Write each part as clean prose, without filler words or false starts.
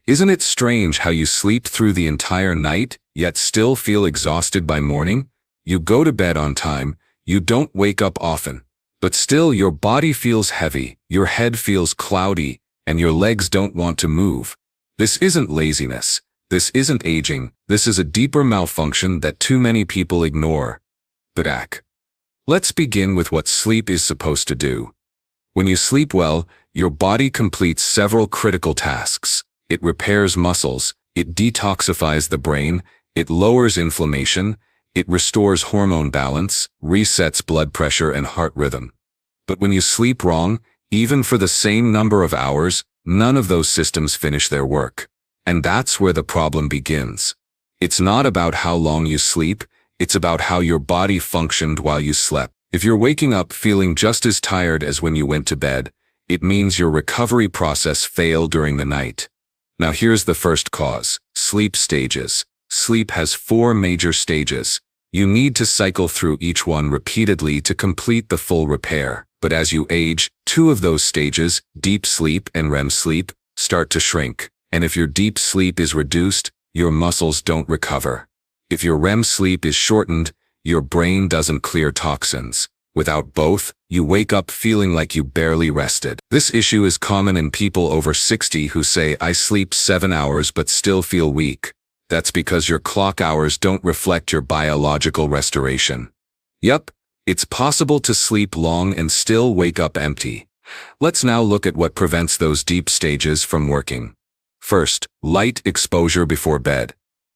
Isn't it strange how you sleep through the entire night, yet still feel exhausted by morning? You go to bed on time, you don't wake up often, but still your body feels heavy, your head feels cloudy, and your legs don't want to move. This isn't laziness. This isn't aging. This is a deeper malfunction that too many people ignore. Back. Let's begin with what sleep is supposed to do. When you sleep well, your body completes several critical tasks. It repairs muscles, it detoxifies the brain, it lowers inflammation, it restores hormone balance, resets blood pressure and heart rhythm. But when you sleep wrong, even for the same number of hours, none of those systems finish their work. And that's where the problem begins. It's not about how long you sleep, it's about how your body functioned while you slept. If you're waking up feeling just as tired as when you went to bed, it means your recovery process failed during the night. Now here's the first cause: sleep stages. Sleep has 4 major stages. You need to cycle through each one repeatedly to complete the full repair. But as you age, 2 of those stages, deep sleep and REM sleep, start to shrink. And if your deep sleep is reduced, your muscles don't recover. If your REM sleep is shortened, your brain doesn't clear toxins. Without both, you wake up feeling like you barely rested. This issue is common in people over 60 who say, "I sleep 7 hours but still feel weak." That's because your clock hours don't reflect your biological restoration. Yup, it's possible to sleep long and still wake up empty. Let's now look at what prevents those deep stages from working. First, light exposure before bed.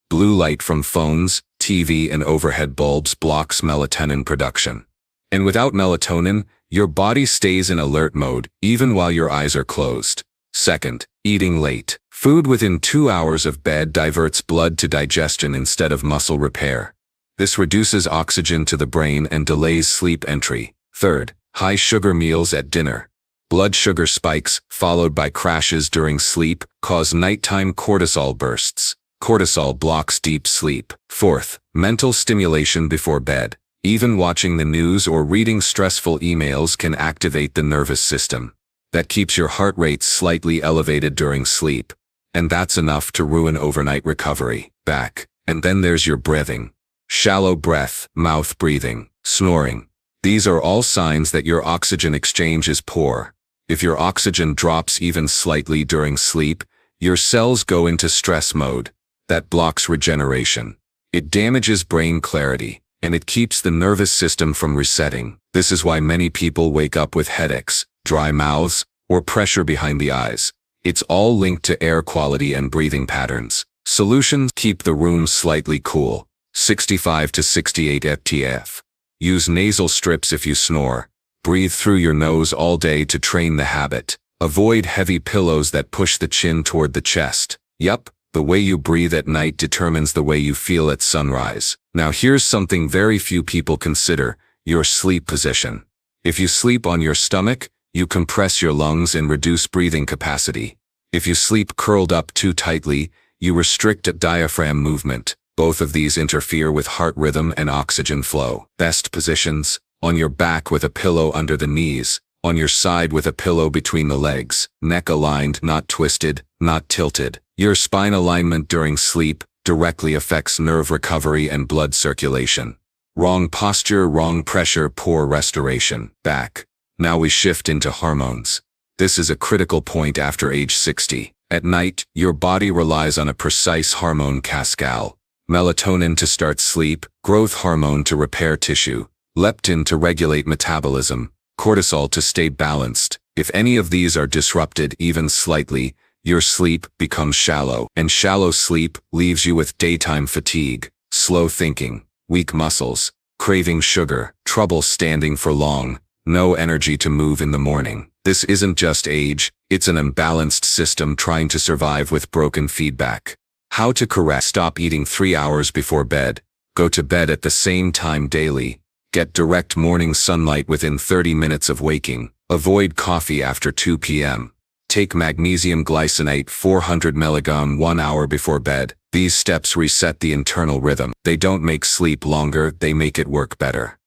Blue light from phones, TV, and overhead bulbs blocks melatonin production. And without melatonin, your body stays in alert mode, even while your eyes are closed. Second, eating late. Food within 2 hours of bed diverts blood to digestion instead of muscle repair. This reduces oxygen to the brain and delays sleep entry. Third, high sugar meals at dinner. Blood sugar spikes, followed by crashes during sleep, cause nighttime cortisol bursts. Cortisol blocks deep sleep. Fourth, mental stimulation before bed. Even watching the news or reading stressful emails can activate the nervous system. That keeps your heart rate slightly elevated during sleep. And that's enough to ruin overnight recovery. Back. And then there's your breathing. Shallow breath, mouth breathing, snoring. These are all signs that your oxygen exchange is poor. If your oxygen drops even slightly during sleep, your cells go into stress mode. That blocks regeneration. It damages brain clarity, and it keeps the nervous system from resetting. This is why many people wake up with headaches, dry mouths, or pressure behind the eyes. It's all linked to air quality and breathing patterns. Solutions: keep the room slightly cool, 65 to 68 FTF. Use nasal strips if you snore. Breathe through your nose all day to train the habit. Avoid heavy pillows that push the chin toward the chest. Yup, the way you breathe at night determines the way you feel at sunrise. Now here's something very few people consider: your sleep position. If you sleep on your stomach, you compress your lungs and reduce breathing capacity. If you sleep curled up too tightly, you restrict diaphragm movement. Both of these interfere with heart rhythm and oxygen flow. Best positions: on your back with a pillow under the knees, on your side with a pillow between the legs, neck aligned, not twisted, not tilted. Your spine alignment during sleep directly affects nerve recovery and blood circulation. Wrong posture, wrong pressure, poor restoration. Back. Now we shift into hormones. This is a critical point after age 60. At night, your body relies on a precise hormone cascade. Melatonin to start sleep, growth hormone to repair tissue, leptin to regulate metabolism, cortisol to stay balanced. If any of these are disrupted even slightly, your sleep becomes shallow. And shallow sleep leaves you with daytime fatigue, slow thinking, weak muscles, craving sugar, trouble standing for long, no energy to move in the morning. This isn't just age, it's an imbalanced system trying to survive with broken feedback. How to correct: stop eating 3 hours before bed. Go to bed at the same time daily. Get direct morning sunlight within 30 minutes of waking. Avoid coffee after 2 p.m. Take magnesium glycinate 400 mg 1 hour before bed. These steps reset the internal rhythm. They don't make sleep longer, they make it work better.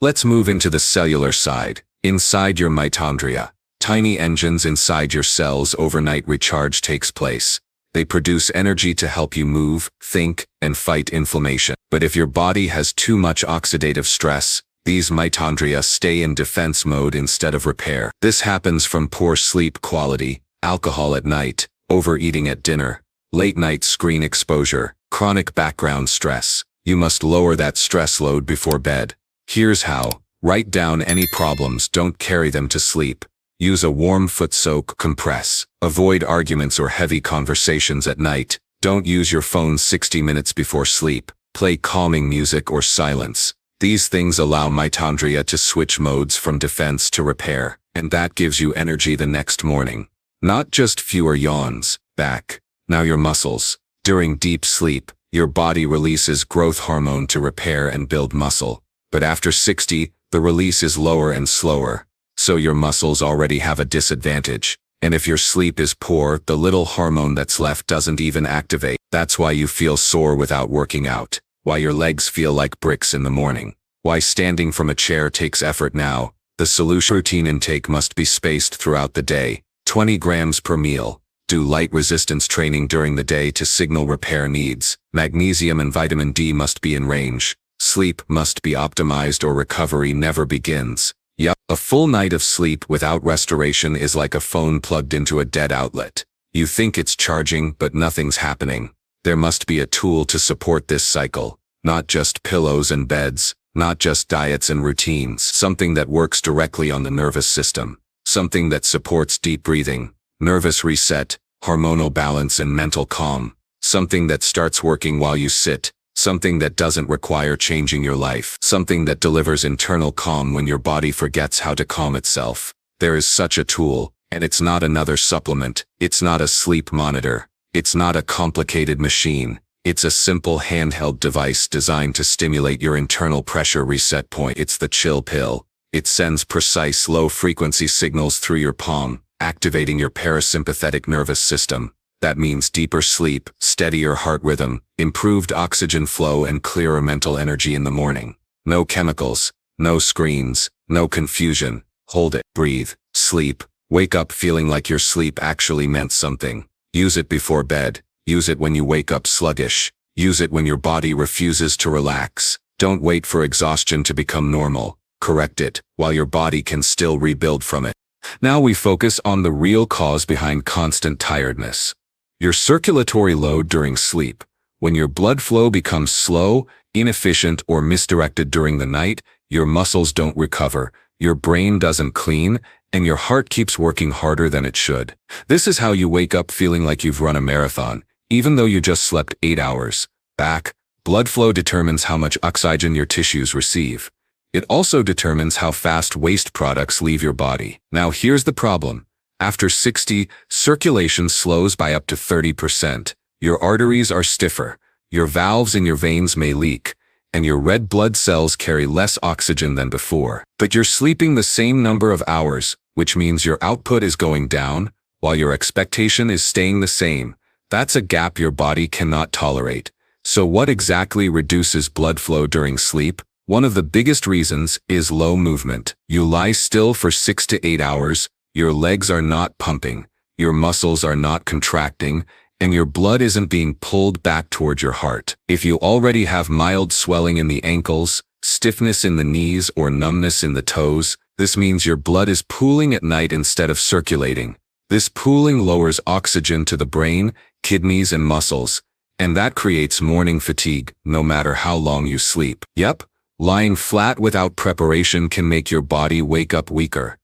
Let's move into the cellular side. Inside your mitochondria, tiny engines inside your cells, overnight recharge takes place. They produce energy to help you move, think, and fight inflammation. But if your body has too much oxidative stress, these mitochondria stay in defense mode instead of repair. This happens from poor sleep quality, alcohol at night, overeating at dinner, late-night screen exposure, chronic background stress. You must lower that stress load before bed. Here's how. Write down any problems, don't carry them to sleep. Use a warm foot soak, compress. Avoid arguments or heavy conversations at night. Don't use your phone 60 minutes before sleep. Play calming music or silence. These things allow mitochondria to switch modes from defense to repair, and that gives you energy the next morning. Not just fewer yawns. Back. Now your muscles. During deep sleep, your body releases growth hormone to repair and build muscle. But after 60, the release is lower and slower. So your muscles already have a disadvantage. And if your sleep is poor, the little hormone that's left doesn't even activate. That's why you feel sore without working out. Why your legs feel like bricks in the morning. Why standing from a chair takes effort now. The solution: protein intake must be spaced throughout the day. 20 grams per meal. Do light resistance training during the day to signal repair needs. Magnesium and vitamin D must be in range. Sleep must be optimized or recovery never begins. Yup, a full night of sleep without restoration is like a phone plugged into a dead outlet. You think it's charging, but nothing's happening. There must be a tool to support this cycle. Not just pillows and beds, not just diets and routines. Something that works directly on the nervous system. Something that supports deep breathing, nervous reset, hormonal balance and mental calm. Something that starts working while you sit. Something that doesn't require changing your life. Something that delivers internal calm when your body forgets how to calm itself. There is such a tool, and it's not another supplement. It's not a sleep monitor. It's not a complicated machine. It's a simple handheld device designed to stimulate your internal pressure reset point. It's the chill pill. It sends precise low-frequency signals through your palm, activating your parasympathetic nervous system. That means deeper sleep, steadier heart rhythm, improved oxygen flow and clearer mental energy in the morning. No chemicals, no screens, no confusion. Hold it, breathe, sleep, wake up feeling like your sleep actually meant something. Use it before bed. Use it when you wake up sluggish. Use it when your body refuses to relax. Don't wait for exhaustion to become normal. Correct it while your body can still rebuild from it. Now we focus on the real cause behind constant tiredness. Your circulatory load during sleep. When your blood flow becomes slow, inefficient, or misdirected during the night, your muscles don't recover, your brain doesn't clean, and your heart keeps working harder than it should. This is how you wake up feeling like you've run a marathon, even though you just slept 8 hours. Back. Blood flow determines how much oxygen your tissues receive. It also determines how fast waste products leave your body. Now here's the problem. After 60, circulation slows by up to 30%. Your arteries are stiffer, your valves in your veins may leak, and your red blood cells carry less oxygen than before. But you're sleeping the same number of hours, which means your output is going down, while your expectation is staying the same. That's a gap your body cannot tolerate. So what exactly reduces blood flow during sleep? One of the biggest reasons is low movement. You lie still for 6 to 8 hours, your legs are not pumping, your muscles are not contracting, and your blood isn't being pulled back toward your heart. If you already have mild swelling in the ankles, stiffness in the knees, or numbness in the toes, this means your blood is pooling at night instead of circulating. This pooling lowers oxygen to the brain, kidneys, and muscles, and that creates morning fatigue, no matter how long you sleep. Yep, lying flat without preparation can make your body wake up weaker.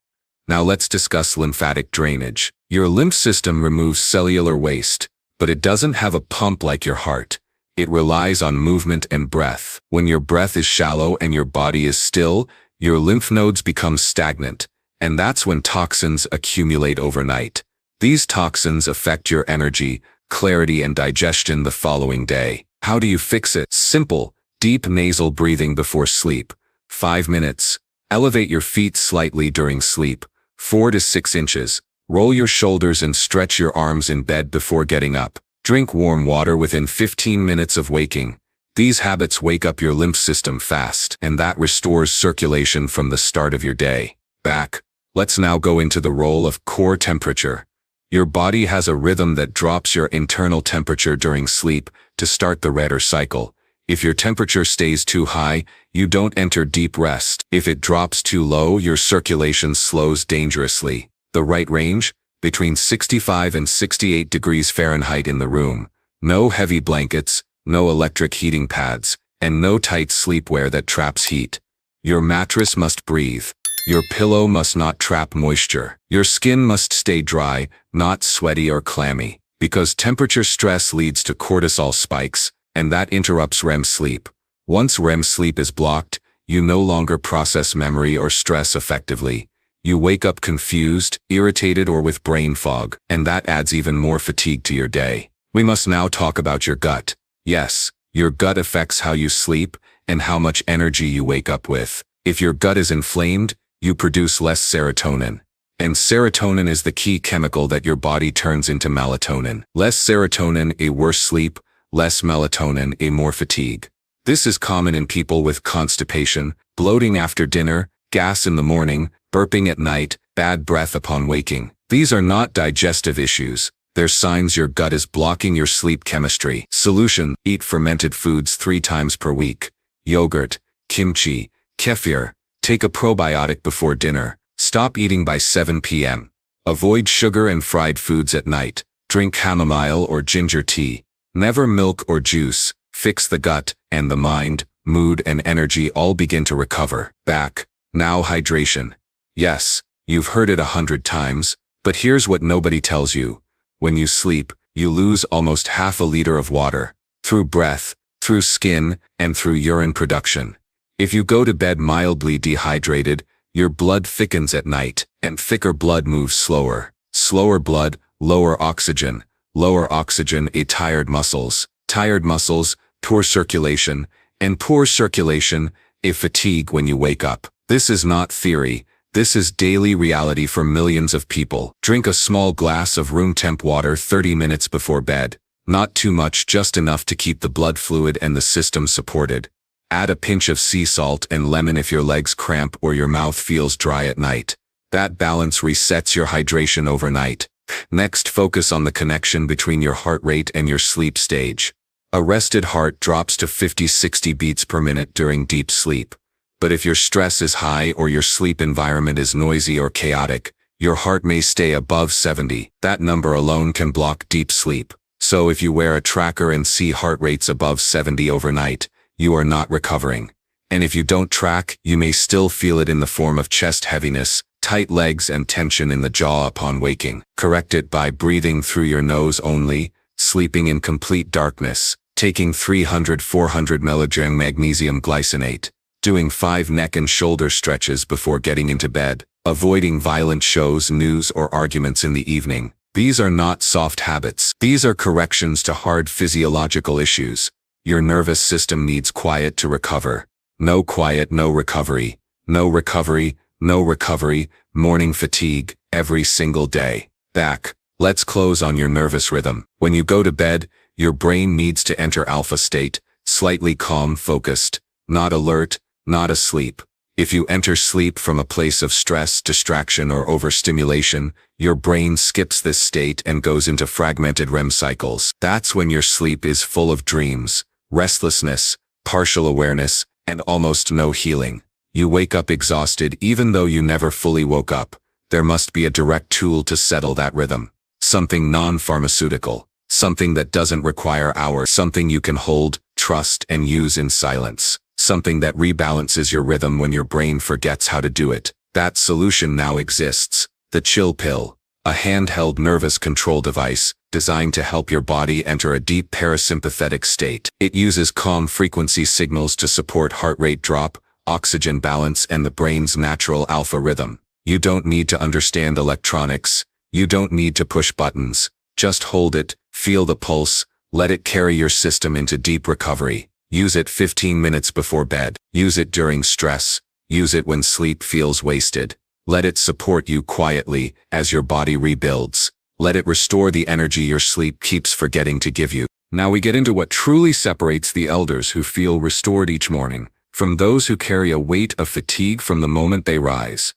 Now let's discuss lymphatic drainage. Your lymph system removes cellular waste, but it doesn't have a pump like your heart. It relies on movement and breath. When your breath is shallow and your body is still, your lymph nodes become stagnant, and that's when toxins accumulate overnight. These toxins affect your energy, clarity, and digestion the following day. How do you fix it? Simple. Deep nasal breathing before sleep. 5 minutes. Elevate your feet slightly during sleep. 4 to 6 inches. Roll your shoulders and stretch your arms in bed before getting up. Drink warm water within 15 minutes of waking. These habits wake up your lymph system fast, and that restores circulation from the start of your day. Back. Let's now go into the role of core temperature. Your body has a rhythm that drops your internal temperature during sleep to start the Redder cycle. If your temperature stays too high, you don't enter deep rest. If it drops too low, your circulation slows dangerously. The right range? Between 65 and 68 degrees Fahrenheit in the room. No heavy blankets, no electric heating pads, and no tight sleepwear that traps heat. Your mattress must breathe. Your pillow must not trap moisture. Your skin must stay dry, not sweaty or clammy, because temperature stress leads to cortisol spikes, and that interrupts REM sleep. Once REM sleep is blocked, you no longer process memory or stress effectively. You wake up confused, irritated, or with brain fog, and that adds even more fatigue to your day. We must now talk about your gut. Yes, your gut affects how you sleep and how much energy you wake up with. If your gut is inflamed, you produce less serotonin. And serotonin is the key chemical that your body turns into melatonin. Less serotonin, a worse sleep. Less melatonin, a more fatigue. This is common in people with constipation, bloating after dinner, gas in the morning, burping at night, bad breath upon waking. These are not digestive issues. They're signs your gut is blocking your sleep chemistry. Solution: eat fermented foods 3 times per week. Yogurt, kimchi, kefir. Take a probiotic before dinner. Stop eating by 7 p.m. Avoid sugar and fried foods at night. Drink chamomile or ginger tea. Never milk or juice. Fix the gut, and the mind, mood, and energy all begin to recover. Back. Now hydration. Yes, you've heard it 100 times, but here's what nobody tells you. When you sleep, you lose almost half a liter of water. Through breath, through skin, and through urine production. If you go to bed mildly dehydrated, your blood thickens at night, and thicker blood moves slower. Slower blood, lower oxygen. Lower oxygen, tired muscles. Tired muscles, poor circulation. And poor circulation, a fatigue when you wake up. This is not theory. This is daily reality for millions of people. Drink a small glass of room temp water 30 minutes before bed. Not too much, just enough to keep the blood fluid and the system supported. Add a pinch of sea salt and lemon if your legs cramp or your mouth feels dry at night. That balance resets your hydration overnight. Next, focus on the connection between your heart rate and your sleep stage. A rested heart drops to 50-60 beats per minute during deep sleep. But if your stress is high or your sleep environment is noisy or chaotic, your heart may stay above 70. That number alone can block deep sleep. So if you wear a tracker and see heart rates above 70 overnight, you are not recovering. And if you don't track, you may still feel it in the form of chest heaviness, tight legs, and tension in the jaw upon waking. Correct it by breathing through your nose only, sleeping in complete darkness, taking 300-400 mg magnesium glycinate, doing 5 neck and shoulder stretches before getting into bed, avoiding violent shows, news, or arguments in the evening. These are not soft habits. These are corrections to hard physiological issues. Your nervous system needs quiet to recover. No quiet, no recovery. No recovery, no recovery. Morning fatigue, every single day. Back. Let's close on your nervous rhythm. When you go to bed, your brain needs to enter alpha state, slightly calm, focused, not alert, not asleep. If you enter sleep from a place of stress, distraction, or overstimulation, your brain skips this state and goes into fragmented REM cycles. That's when your sleep is full of dreams, restlessness, partial awareness, and almost no healing. You wake up exhausted even though you never fully woke up. There must be a direct tool to settle that rhythm. Something non-pharmaceutical. Something that doesn't require hours. Something you can hold, trust, and use in silence. Something that rebalances your rhythm when your brain forgets how to do it. That solution now exists. The Chill Pill. A handheld nervous control device designed to help your body enter a deep parasympathetic state. It uses calm frequency signals to support heart rate drop, oxygen balance, and the brain's natural alpha rhythm. You don't need to understand electronics. You don't need to push buttons. Just hold it, feel the pulse, let it carry your system into deep recovery. Use it 15 minutes before bed. Use it during stress. Use it when sleep feels wasted. Let it support you quietly as your body rebuilds. Let it restore the energy your sleep keeps forgetting to give you. Now we get into what truly separates the elders who feel restored each morning from those who carry a weight of fatigue from the moment they rise.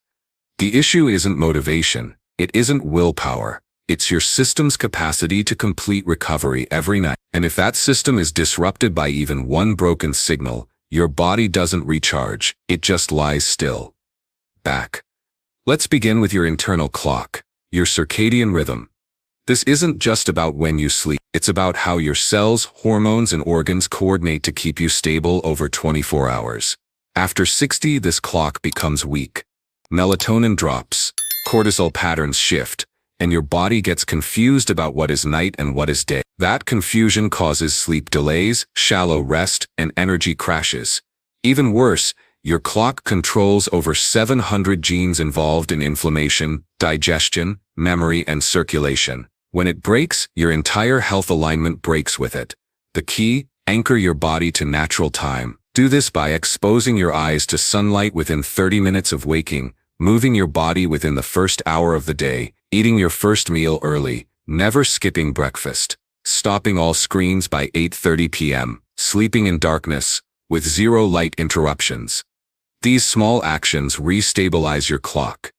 The issue isn't motivation. It isn't willpower. It's your system's capacity to complete recovery every night. And if that system is disrupted by even one broken signal, your body doesn't recharge, it just lies still. Back. Let's begin with your internal clock, your circadian rhythm. This isn't just about when you sleep, it's about how your cells, hormones, and organs coordinate to keep you stable over 24 hours. After 60, this clock becomes weak. Melatonin drops, cortisol patterns shift, and your body gets confused about what is night and what is day. That confusion causes sleep delays, shallow rest, and energy crashes. Even worse, your clock controls over 700 genes involved in inflammation, digestion, memory, and circulation. When it breaks, your entire health alignment breaks with it. The key: anchor your body to natural time. Do this by exposing your eyes to sunlight within 30 minutes of waking, moving your body within the first hour of the day, eating your first meal early, never skipping breakfast, stopping all screens by 8:30 p.m., sleeping in darkness, with zero light interruptions. These small actions re-stabilize your clock.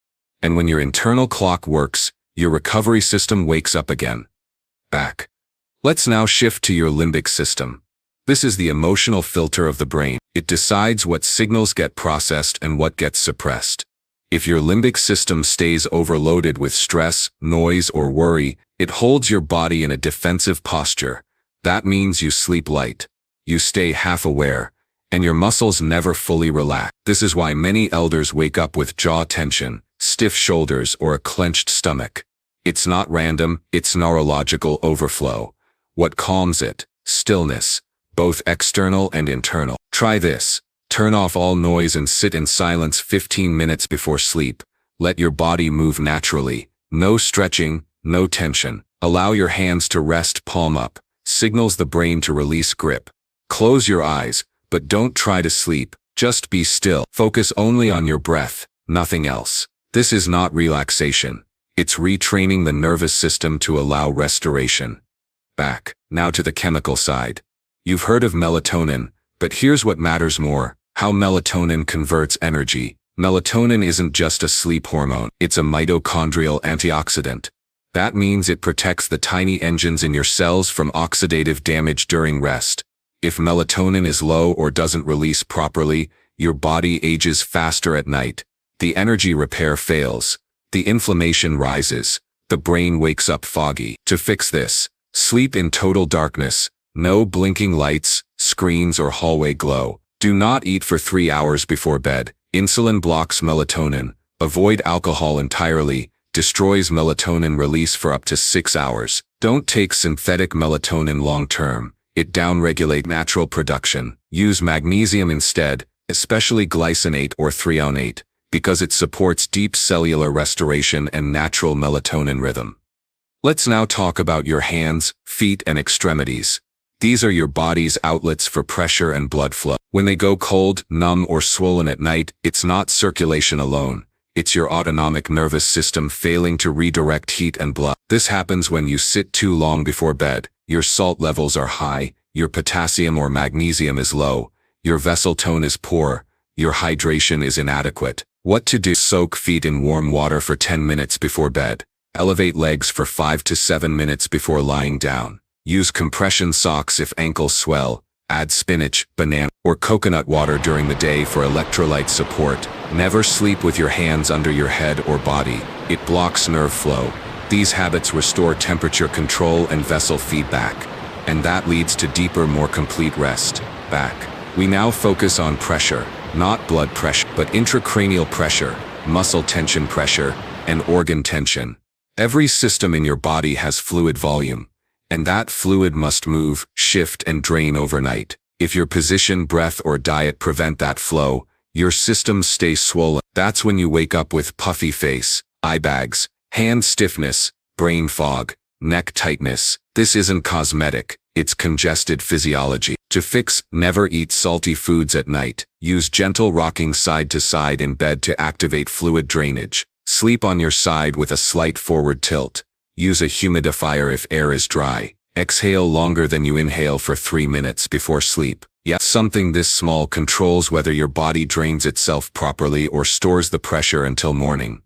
And when your internal clock works, your recovery system wakes up again. Back. Let's now shift to your limbic system. This is the emotional filter of the brain. It decides what signals get processed and what gets suppressed. If your limbic system stays overloaded with stress, noise, or worry, it holds your body in a defensive posture. That means you sleep light, you stay half aware, and your muscles never fully relax. This is why many elders wake up with jaw tension, stiff shoulders, or a clenched stomach. It's not random, it's neurological overflow. What calms it? Stillness, both external and internal. Try this. Turn off all noise and sit in silence 15 minutes before sleep. Let your body move naturally. No stretching, no tension. Allow your hands to rest palm up. Signals the brain to release grip. Close your eyes, but don't try to sleep. Just be still. Focus only on your breath, nothing else. This is not relaxation. It's retraining the nervous system to allow restoration. Back. Now to the chemical side. You've heard of melatonin, but here's what matters more: how melatonin converts energy. Melatonin isn't just a sleep hormone, it's a mitochondrial antioxidant. That means it protects the tiny engines in your cells from oxidative damage during rest. If melatonin is low or doesn't release properly, your body ages faster at night. The energy repair fails. The inflammation rises. The brain wakes up foggy. To fix this, sleep in total darkness. No blinking lights, screens, or hallway glow. Do not eat for 3 hours before bed. Insulin blocks melatonin. Avoid alcohol entirely. Destroys melatonin release for up to 6 hours. Don't take synthetic melatonin long term. It downregulates natural production. Use magnesium instead, especially glycinate or threonate, because it supports deep cellular restoration and natural melatonin rhythm. Let's now talk about your hands, feet, and extremities. These are your body's outlets for pressure and blood flow. When they go cold, numb, or swollen at night, it's not circulation alone. It's your autonomic nervous system failing to redirect heat and blood. This happens when you sit too long before bed. Your salt levels are high, your potassium or magnesium is low, your vessel tone is poor, your hydration is inadequate. What to do? Soak feet in warm water for 10 minutes before bed. Elevate legs for 5 to 7 minutes before lying down. Use compression socks if ankles swell. Add spinach, banana, or coconut water during the day for electrolyte support. Never sleep with your hands under your head or body. It blocks nerve flow. These habits restore temperature control and vessel feedback. And that leads to deeper, more complete rest. Back. We now focus on pressure, not blood pressure, but intracranial pressure, muscle tension pressure, and organ tension. Every system in your body has fluid volume, and that fluid must move, shift, and drain overnight. If your position, breath, or diet prevent that flow, your systems stay swollen. That's when you wake up with puffy face, eye bags, hand stiffness, brain fog, neck tightness. This isn't cosmetic, it's congested physiology. To fix, never eat salty foods at night. Use gentle rocking side to side in bed to activate fluid drainage. Sleep on your side with a slight forward tilt. Use a humidifier if air is dry. Exhale longer than you inhale for 3 minutes before sleep. Yet something this small controls whether your body drains itself properly or stores the pressure until morning.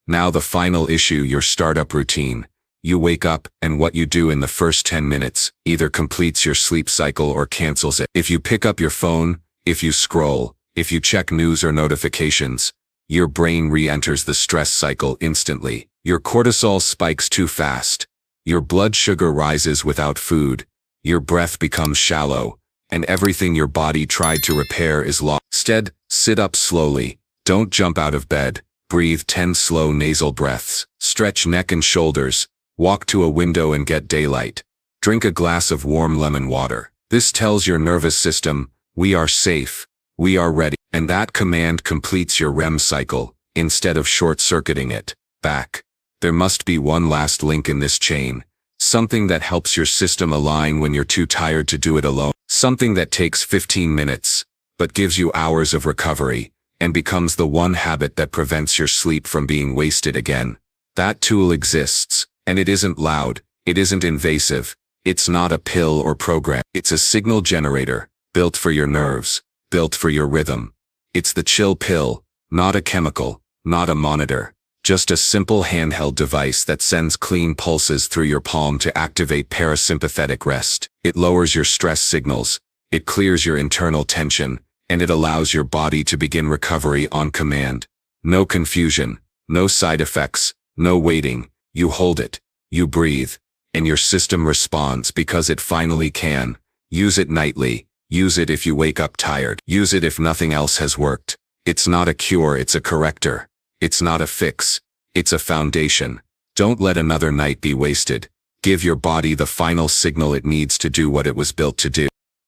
Now the final issue, your startup routine. You wake up, and what you do in the first 10 minutes either completes your sleep cycle or cancels it. If you pick up your phone, if you scroll, if you check news or notifications, your brain re-enters the stress cycle instantly. Your cortisol spikes too fast. Your blood sugar rises without food. Your breath becomes shallow, and everything your body tried to repair is lost. Instead, sit up slowly. Don't jump out of bed. Breathe 10 slow nasal breaths. Stretch neck and shoulders. Walk to a window and get daylight. Drink a glass of warm lemon water. This tells your nervous system, we are safe, we are ready. And that command completes your REM cycle, instead of short-circuiting it. Back. There must be one last link in this chain. Something that helps your system align when you're too tired to do it alone. Something that takes 15 minutes, but gives you hours of recovery, and becomes the one habit that prevents your sleep from being wasted again. That tool exists. And it isn't loud, it isn't invasive, it's not a pill or program. It's a signal generator, built for your nerves, built for your rhythm. It's the chill pill, not a chemical, not a monitor, just a simple handheld device that sends clean pulses through your palm to activate parasympathetic rest. It lowers your stress signals, it clears your internal tension, and it allows your body to begin recovery on command. No confusion, no side effects, no waiting. You hold it, you breathe, and your system responds because it finally can. Use it nightly. Use it if you wake up tired. Use it if nothing else has worked. It's not a cure, it's a corrector. It's not a fix. It's a foundation. Don't let another night be wasted. Give your body the final signal it needs to do what it was built to do.